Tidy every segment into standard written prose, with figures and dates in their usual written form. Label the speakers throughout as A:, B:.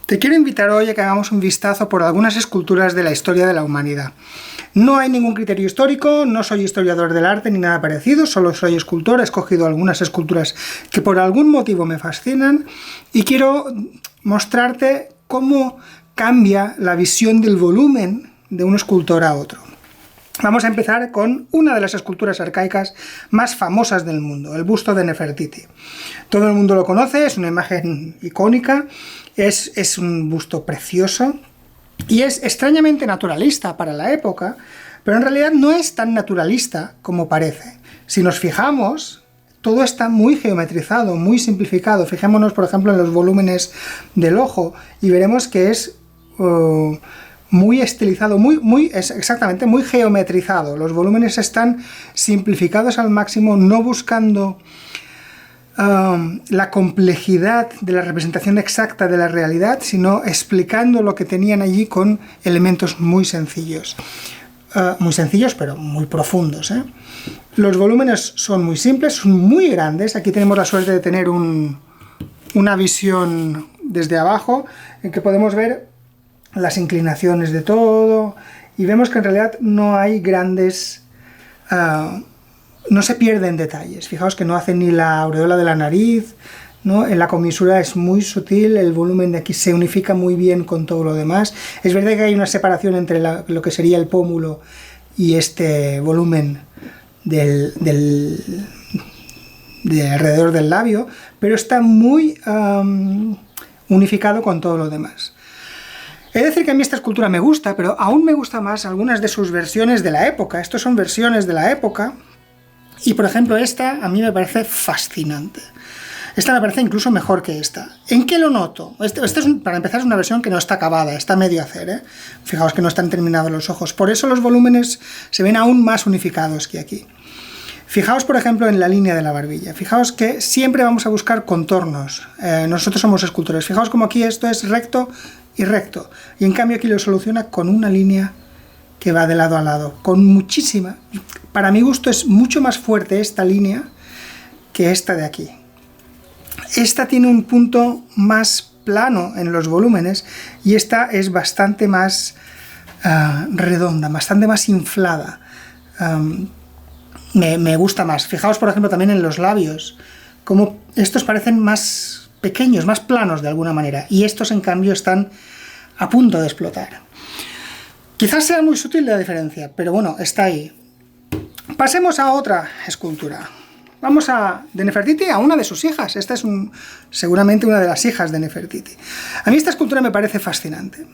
A: Te quiero invitar hoy a que hagamos un vistazo por algunas esculturas de la historia de la humanidad. No hay ningún criterio histórico, no soy historiador del arte ni nada parecido, solo soy escultor, he escogido algunas esculturas que por algún motivo me fascinan y quiero mostrarte cómo cambia la visión del volumen de un escultor a otro. Vamos a empezar con una de las esculturas arcaicas más famosas del mundo, el busto de Nefertiti. Todo el mundo lo conoce, es una imagen icónica, es un busto precioso y es extrañamente naturalista para la época, pero en realidad no es tan naturalista como parece. Si nos fijamos, todo está muy geometrizado, muy simplificado. Fijémonos, por ejemplo, en los volúmenes del ojo y veremos que es muy estilizado, exactamente muy geometrizado. Los volúmenes están simplificados al máximo, no buscando la complejidad de la representación exacta de la realidad, sino explicando lo que tenían allí con elementos muy sencillos. Muy sencillos, pero muy profundos, ¿eh? Los volúmenes son muy simples, son muy grandes. Aquí tenemos la suerte de tener una visión desde abajo, en que podemos ver las inclinaciones de todo, y vemos que en realidad no hay grandes... no se pierden detalles. Fijaos que no hacen ni la aureola de la nariz, ¿no? En la comisura es muy sutil, el volumen de aquí se unifica muy bien con todo lo demás. Es verdad que hay una separación entre lo que sería el pómulo y este volumen de alrededor del labio, pero está muy unificado con todo lo demás. He de decir que a mí esta escultura me gusta, pero aún me gusta más algunas de sus versiones de la época. Estos son versiones de la época, y por ejemplo esta a mí me parece fascinante. Esta me parece incluso mejor que esta. ¿En qué lo noto? Esta es, para empezar, es una versión que no está acabada, está medio a hacer, ¿eh? Fijaos que no están terminados los ojos, por eso los volúmenes se ven aún más unificados que aquí. Fijaos, por ejemplo, en la línea de la barbilla. Fijaos que siempre vamos a buscar contornos. Nosotros somos escultores. Fijaos como aquí esto es recto y recto. Y en cambio aquí lo soluciona con una línea que va de lado a lado. Con muchísima... Para mi gusto es mucho más fuerte esta línea que esta de aquí. Esta tiene un punto más plano en los volúmenes y esta es bastante más redonda, bastante más inflada. Me gusta más. Fijaos, por ejemplo, también en los labios, como estos parecen más pequeños, más planos de alguna manera, y estos en cambio están a punto de explotar. Quizás sea muy sutil la diferencia, pero bueno, está ahí. Pasemos a otra escultura. Vamos de Nefertiti a una de sus hijas. Esta es seguramente una de las hijas de Nefertiti. A mí esta escultura me parece fascinante.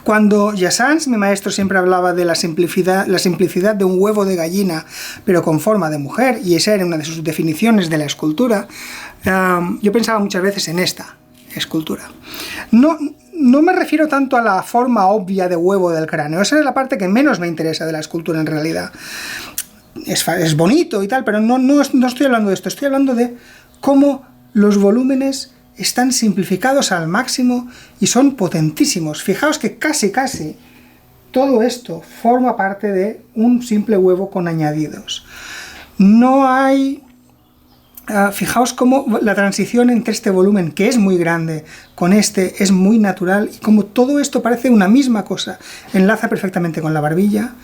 A: Cuando Jassans, mi maestro, siempre hablaba de la simplicidad de un huevo de gallina, pero con forma de mujer, y esa era una de sus definiciones de la escultura, yo pensaba muchas veces en esta escultura. No me refiero tanto a la forma obvia de huevo del cráneo, esa es la parte que menos me interesa de la escultura en realidad. Es bonito y tal, pero no estoy hablando de esto, estoy hablando de cómo los volúmenes están simplificados al máximo y son potentísimos. Fijaos que casi todo esto forma parte de un simple huevo con añadidos. No hay... fijaos cómo la transición entre este volumen, que es muy grande, con este es muy natural, y como todo esto parece una misma cosa, enlaza perfectamente con la barbilla,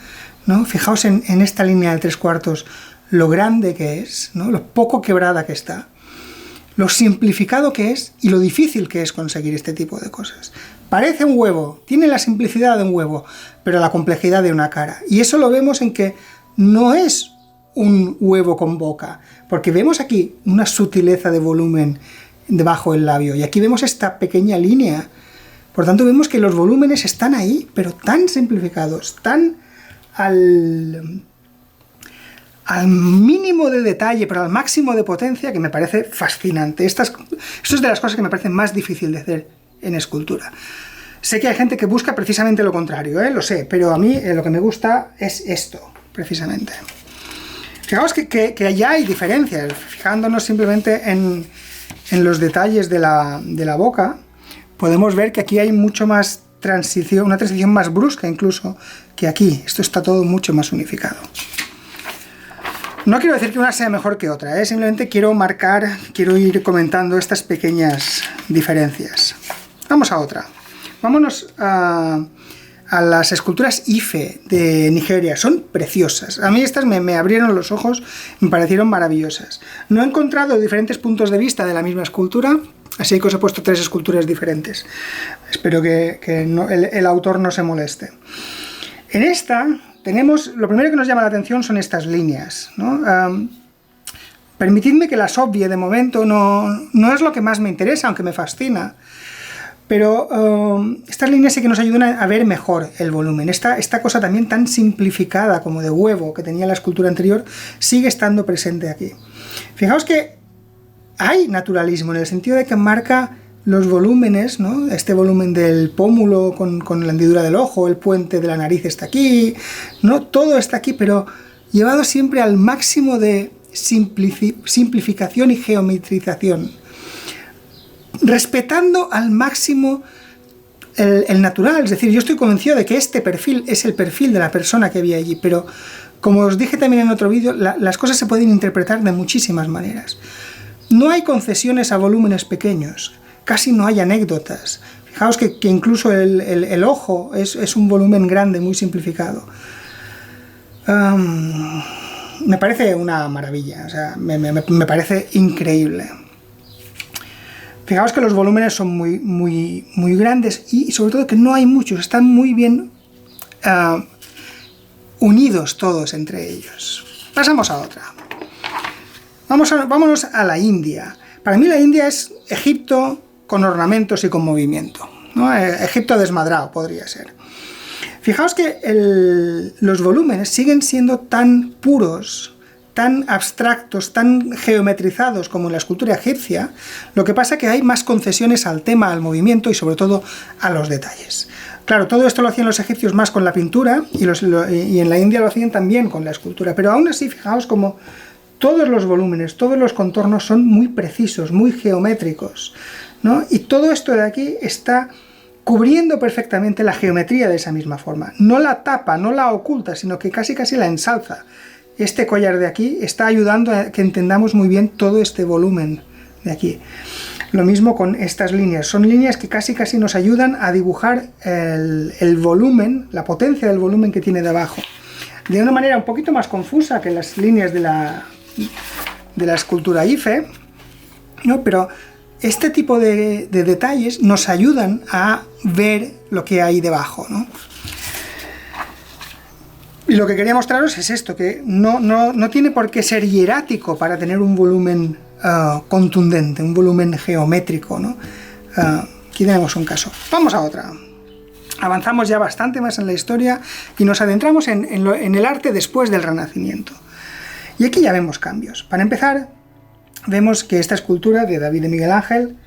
A: ¿no? Fijaos en esta línea de 3/4 lo grande que es, ¿no? Lo poco quebrada que está, lo simplificado que es y lo difícil que es conseguir este tipo de cosas. Parece un huevo, tiene la simplicidad de un huevo, pero la complejidad de una cara. Y eso lo vemos en que no es un huevo con boca, porque vemos aquí una sutileza de volumen debajo del labio, y aquí vemos esta pequeña línea. Por tanto, vemos que los volúmenes están ahí, pero tan simplificados, tan al mínimo de detalle, pero al máximo de potencia, que me parece fascinante. Esto es de las cosas que me parecen más difícil de hacer en escultura. Sé que hay gente que busca precisamente lo contrario, lo sé, pero a mí lo que me gusta es esto, precisamente. Fijaos que ya hay diferencias, fijándonos simplemente en los detalles de la boca, podemos ver que aquí hay mucho más transición, una transición más brusca incluso que aquí. Esto está todo mucho más unificado. No quiero decir que una sea mejor que otra, simplemente quiero ir comentando estas pequeñas diferencias. Vamos a otra. Vámonos a las esculturas Ife de Nigeria. Son preciosas. A mí estas me abrieron los ojos, me parecieron maravillosas. No he encontrado diferentes puntos de vista de la misma escultura, así que os he puesto 3 esculturas diferentes. Espero que el autor no se moleste. En esta tenemos, lo primero que nos llama la atención son estas líneas, ¿no? Permitidme que las obvie de momento, no es lo que más me interesa, aunque me fascina. Pero estas líneas sí que nos ayudan a ver mejor el volumen. Esta cosa también tan simplificada como de huevo que tenía la escultura anterior sigue estando presente aquí. Fijaos que hay naturalismo en el sentido de que marca los volúmenes, ¿no? Este volumen del pómulo con la hendidura del ojo, el puente de la nariz está aquí, ¿no? Todo está aquí, pero llevado siempre al máximo de simplificación y geometrización, respetando al máximo el natural. Es decir, yo estoy convencido de que este perfil es el perfil de la persona que había allí, pero como os dije también en otro vídeo, las cosas se pueden interpretar de muchísimas maneras. No hay concesiones a volúmenes pequeños, casi no hay anécdotas. Fijaos que incluso el ojo es un volumen grande, muy simplificado. Me parece una maravilla, o sea, me parece increíble. Fijaos que los volúmenes son muy grandes y sobre todo que no hay muchos, están muy bien unidos todos entre ellos. Pasamos a otra. Vámonos a la India. Para mí la India es Egipto con ornamentos y con movimiento, ¿no? Egipto desmadrado podría ser. Fijaos que los volúmenes siguen siendo tan puros, tan abstractos, tan geometrizados como en la escultura egipcia. Lo que pasa es que hay más concesiones al tema, al movimiento y sobre todo a los detalles. Claro, todo esto lo hacían los egipcios más con la pintura y en la India lo hacían también con la escultura, pero aún así fijaos como todos los volúmenes, todos los contornos son muy precisos, muy geométricos, ¿no? Y todo esto de aquí está cubriendo perfectamente la geometría de esa misma forma. No la tapa, no la oculta, sino que casi la ensalza. Este collar de aquí está ayudando a que entendamos muy bien todo este volumen de aquí. Lo mismo con estas líneas. Son líneas que casi nos ayudan a dibujar el volumen, la potencia del volumen que tiene debajo. De una manera un poquito más confusa que las líneas de la escultura Ife, ¿no? Pero este tipo de detalles nos ayudan a ver lo que hay debajo, ¿no? Y lo que quería mostraros es esto, que no tiene por qué ser hierático para tener un volumen contundente, un volumen geométrico, ¿no? Aquí tenemos un caso. Vamos a otra. Avanzamos ya bastante más en la historia y nos adentramos en el arte después del Renacimiento. Y aquí ya vemos cambios. Para empezar, vemos que esta escultura de David de Miguel Ángel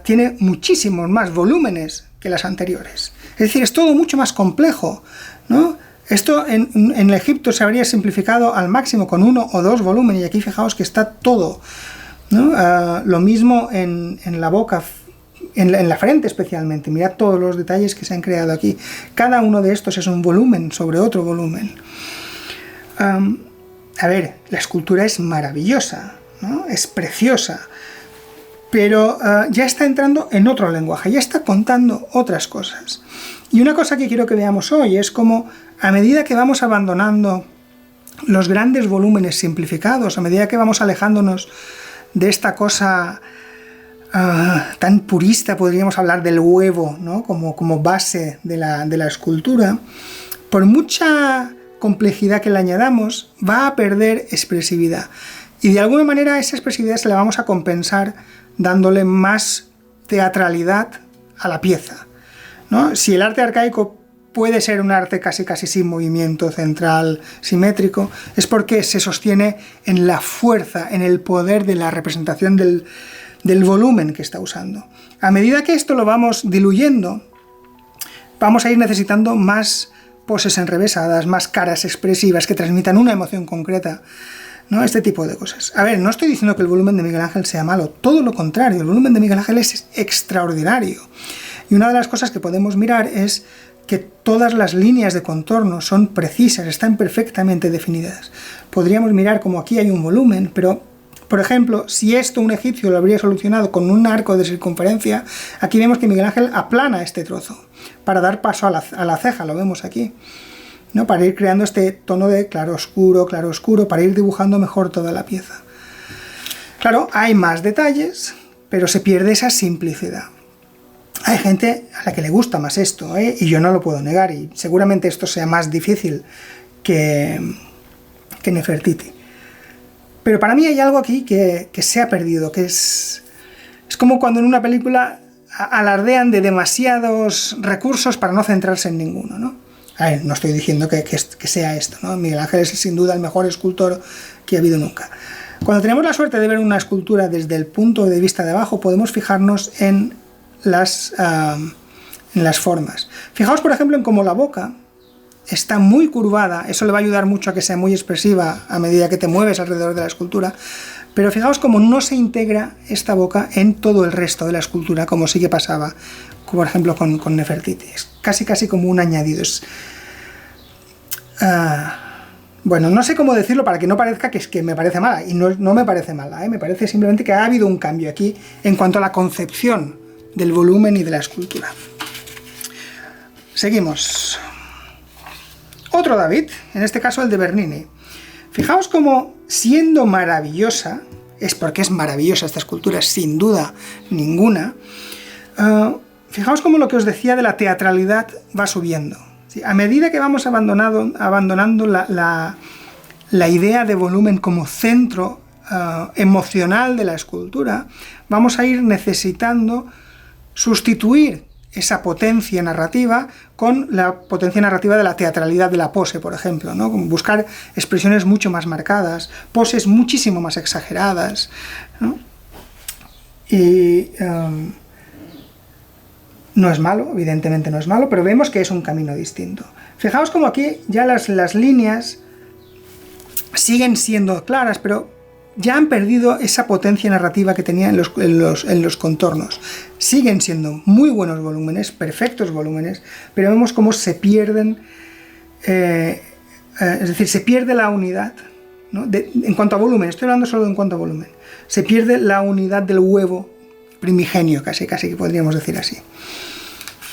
A: tiene muchísimos más volúmenes que las anteriores. Es decir, es todo mucho más complejo, ¿no? Esto en Egipto se habría simplificado al máximo con 1 o 2 volúmenes, y aquí fijaos que está todo, ¿no? Lo mismo en la boca, en la frente especialmente. Mirad todos los detalles que se han creado aquí. Cada uno de estos es un volumen sobre otro volumen. A ver, la escultura es maravillosa, ¿no? Es preciosa, pero ya está entrando en otro lenguaje, ya está contando otras cosas. Y una cosa que quiero que veamos hoy es cómo, a medida que vamos abandonando los grandes volúmenes simplificados, a medida que vamos alejándonos de esta cosa tan purista, podríamos hablar del huevo, ¿no? como base de la escultura, por mucha complejidad que le añadamos, va a perder expresividad. Y de alguna manera esa expresividad se la vamos a compensar dándole más teatralidad a la pieza, ¿no? Si el arte arcaico puede ser un arte casi sin movimiento central simétrico, es porque se sostiene en la fuerza, en el poder de la representación del volumen que está usando. A medida que esto lo vamos diluyendo, vamos a ir necesitando más poses enrevesadas, más caras expresivas que transmitan una emoción concreta, ¿no? Este tipo de cosas. A ver, no estoy diciendo que el volumen de Miguel Ángel sea malo, todo lo contrario, el volumen de Miguel Ángel es extraordinario. Y una de las cosas que podemos mirar es que todas las líneas de contorno son precisas, están perfectamente definidas. Podríamos mirar como aquí hay un volumen, pero Por ejemplo, si esto un egipcio lo habría solucionado con un arco de circunferencia, aquí vemos que Miguel Ángel aplana este trozo para dar paso a la ceja, lo vemos aquí, ¿no? Para ir creando este tono de claro oscuro, para ir dibujando mejor toda la pieza. Claro, hay más detalles, pero se pierde esa simplicidad. Hay gente a la que le gusta más esto, ¿eh? Y yo no lo puedo negar, y seguramente esto sea más difícil que Nefertiti. Pero para mí hay algo aquí que se ha perdido, que es como cuando en una película alardean de demasiados recursos para no centrarse en ninguno, ¿no? A ver, no estoy diciendo que sea esto, ¿no? Miguel Ángel es sin duda el mejor escultor que ha habido nunca. Cuando tenemos la suerte de ver una escultura desde el punto de vista de abajo, podemos fijarnos en las formas. Fijaos, por ejemplo, en cómo la boca está muy curvada. Eso le va a ayudar mucho a que sea muy expresiva a medida que te mueves alrededor de la escultura. Pero fijaos cómo no se integra esta boca en todo el resto de la escultura, como sí que pasaba, por ejemplo, con Nefertiti. Es casi como un añadido. Bueno, no sé cómo decirlo para que no parezca que me parece mala, y no me parece mala, ¿eh? Me parece simplemente que ha habido un cambio aquí en cuanto a la concepción del volumen y de la escultura. Seguimos. Otro David, en este caso el de Bernini. Fijaos cómo, siendo maravillosa, es porque es maravillosa esta escultura, sin duda ninguna, fijaos cómo lo que os decía de la teatralidad va subiendo. ¿Sí? A medida que vamos abandonando la idea de volumen como centro emocional de la escultura, vamos a ir necesitando sustituir esa potencia narrativa con la potencia narrativa de la teatralidad de la pose, por ejemplo, ¿no? Buscar expresiones mucho más marcadas, poses muchísimo más exageradas, ¿no? Y no es malo, evidentemente no es malo, pero vemos que es un camino distinto. Fijaos como aquí ya las líneas siguen siendo claras, pero ya han perdido esa potencia narrativa que tenían en los contornos. Siguen siendo muy buenos volúmenes, perfectos volúmenes, pero vemos cómo se pierden, es decir, se pierde la unidad, ¿no? En cuanto a volumen, estoy hablando solo en cuanto a volumen, se pierde la unidad del huevo primigenio, casi que podríamos decir así,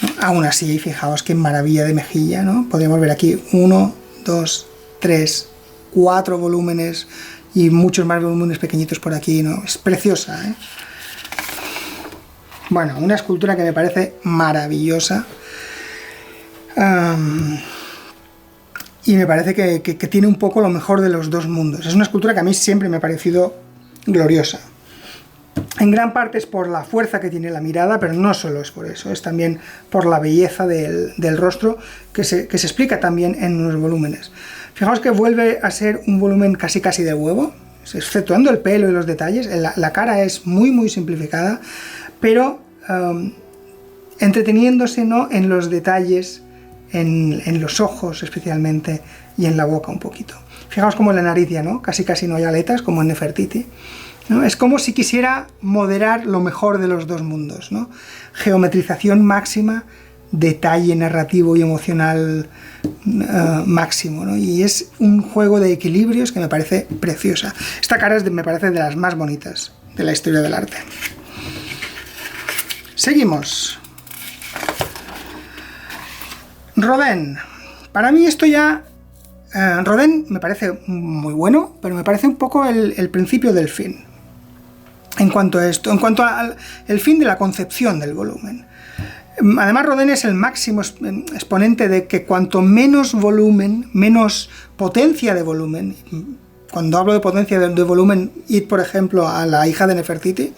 A: ¿no? Aún así, fijaos qué maravilla de mejilla, ¿no? Podríamos ver aquí 1, 2, 3, 4 volúmenes, y muchos más volúmenes pequeñitos por aquí, ¿no? Es preciosa, ¿eh? Bueno, una escultura que me parece maravillosa. Y me parece que tiene un poco lo mejor de los dos mundos. Es una escultura que a mí siempre me ha parecido gloriosa. En gran parte es por la fuerza que tiene la mirada, pero no solo es por eso, es también por la belleza del rostro que se explica también en los volúmenes. Fijaos que vuelve a ser un volumen casi de huevo, exceptuando el pelo y los detalles. La cara es muy simplificada, pero entreteniéndose, ¿no?, en los detalles, en los ojos especialmente, y en la boca un poquito. Fijaos como en la nariz ya, ¿no? Casi no hay aletas, como en Nefertiti, ¿no? Es como si quisiera moderar lo mejor de los dos mundos, ¿no? Geometrización máxima, detalle narrativo y emocional máximo, ¿no? Y es un juego de equilibrios que me parece preciosa. Esta cara me parece de las más bonitas de la historia del arte. Seguimos. Rodin. Para mí esto ya... Rodin me parece muy bueno, pero me parece un poco el principio del fin. En cuanto a esto, en cuanto al fin de la concepción del volumen. Además, Rodin es el máximo exponente de que cuanto menos volumen, menos potencia de volumen. Cuando hablo de potencia de volumen, id por ejemplo a la hija de Nefertiti,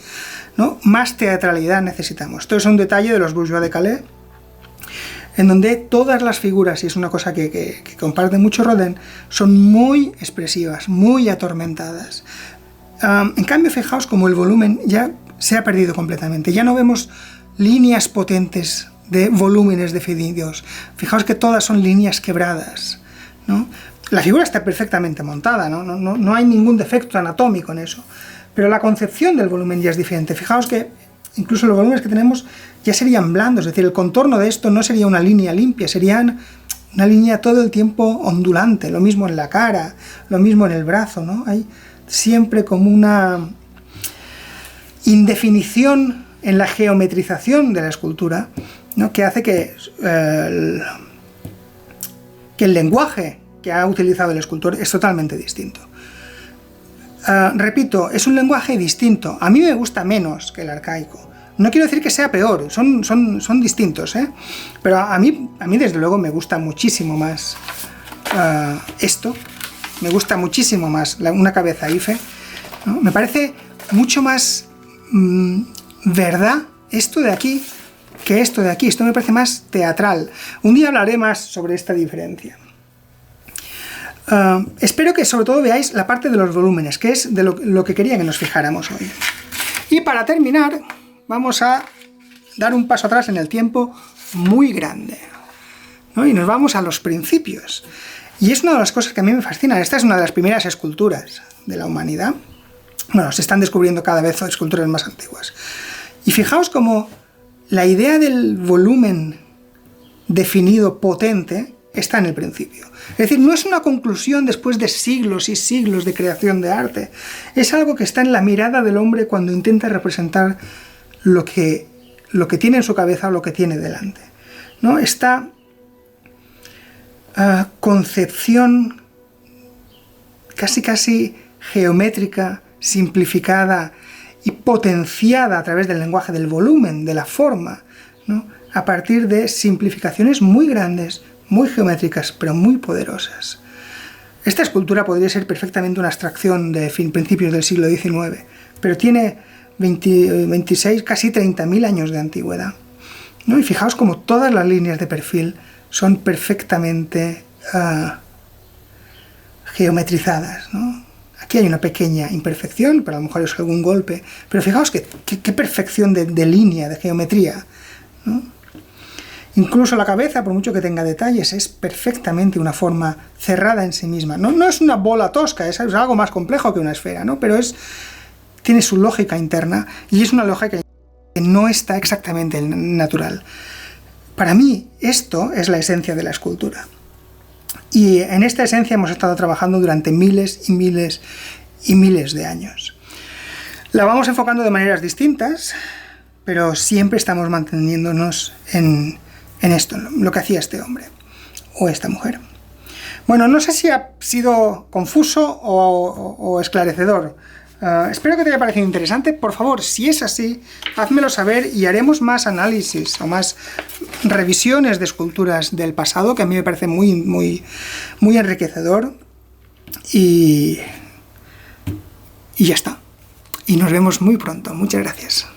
A: ¿no?, más teatralidad necesitamos. Esto es un detalle de los Bourgeois de Calais, en donde todas las figuras, y es una cosa que comparte mucho Rodin, son muy expresivas, muy atormentadas. En cambio, fijaos como el volumen ya se ha perdido completamente. Ya no vemos líneas potentes de volúmenes definidos. Fijaos que todas son líneas quebradas, ¿no? La figura está perfectamente montada, ¿no? No hay ningún defecto anatómico en eso. Pero la concepción del volumen ya es diferente. Fijaos que incluso los volúmenes que tenemos ya serían blandos, es decir, el contorno de esto no sería una línea limpia, serían una línea todo el tiempo ondulante, lo mismo en la cara, lo mismo en el brazo, ¿no? Hay siempre como una indefinición en la geometrización de la escultura, ¿no? Que hace que el lenguaje que ha utilizado el escultor es totalmente distinto. Repito, es un lenguaje distinto. A mí me gusta menos que el arcaico. No quiero decir que sea peor, son distintos, ¿eh? Pero a mí desde luego me gusta muchísimo más esto. Me gusta muchísimo más una cabeza IFE, ¿no? Me parece mucho más verdad esto de aquí que esto de aquí. Esto me parece más teatral. Un día hablaré más sobre esta diferencia. Espero que sobre todo veáis la parte de los volúmenes, que es de lo que quería que nos fijáramos hoy. Y para terminar, vamos a dar un paso atrás en el tiempo muy grande, ¿no? Y nos vamos a los principios. Y es una de las cosas que a mí me fascinan. Esta es una de las primeras esculturas de la humanidad. Bueno, se están descubriendo cada vez esculturas más antiguas. Y fijaos cómo la idea del volumen definido potente está en el principio. Es decir, no es una conclusión después de siglos y siglos de creación de arte. Es algo que está en la mirada del hombre cuando intenta representar lo que tiene en su cabeza o lo que tiene delante, ¿no? Esta concepción casi geométrica, simplificada y potenciada a través del lenguaje del volumen, de la forma, ¿no? A partir de simplificaciones muy grandes, muy geométricas, pero muy poderosas. Esta escultura podría ser perfectamente una abstracción de principios del siglo XIX, pero tiene 26, casi 30.000 años de antigüedad, ¿no? Y fijaos como todas las líneas de perfil son perfectamente geometrizadas, ¿no? Aquí hay una pequeña imperfección, pero a lo mejor es algún golpe, pero fijaos qué perfección de línea, de geometría, ¿no? Incluso la cabeza, por mucho que tenga detalles, es perfectamente una forma cerrada en sí misma. No es una bola tosca, es algo más complejo que una esfera, ¿no? Pero tiene su lógica interna y es una lógica que no está exactamente natural. Para mí, esto es la esencia de la escultura. Y en esta esencia hemos estado trabajando durante miles y miles y miles de años. La vamos enfocando de maneras distintas, pero siempre estamos manteniéndonos en esto, lo que hacía este hombre o esta mujer. Bueno, no sé si ha sido confuso o esclarecedor. Espero que te haya parecido interesante. Por favor, si es así, házmelo saber y haremos más análisis o más revisiones de esculturas del pasado, que a mí me parece muy enriquecedor. Y ya está. Y nos vemos muy pronto. Muchas gracias.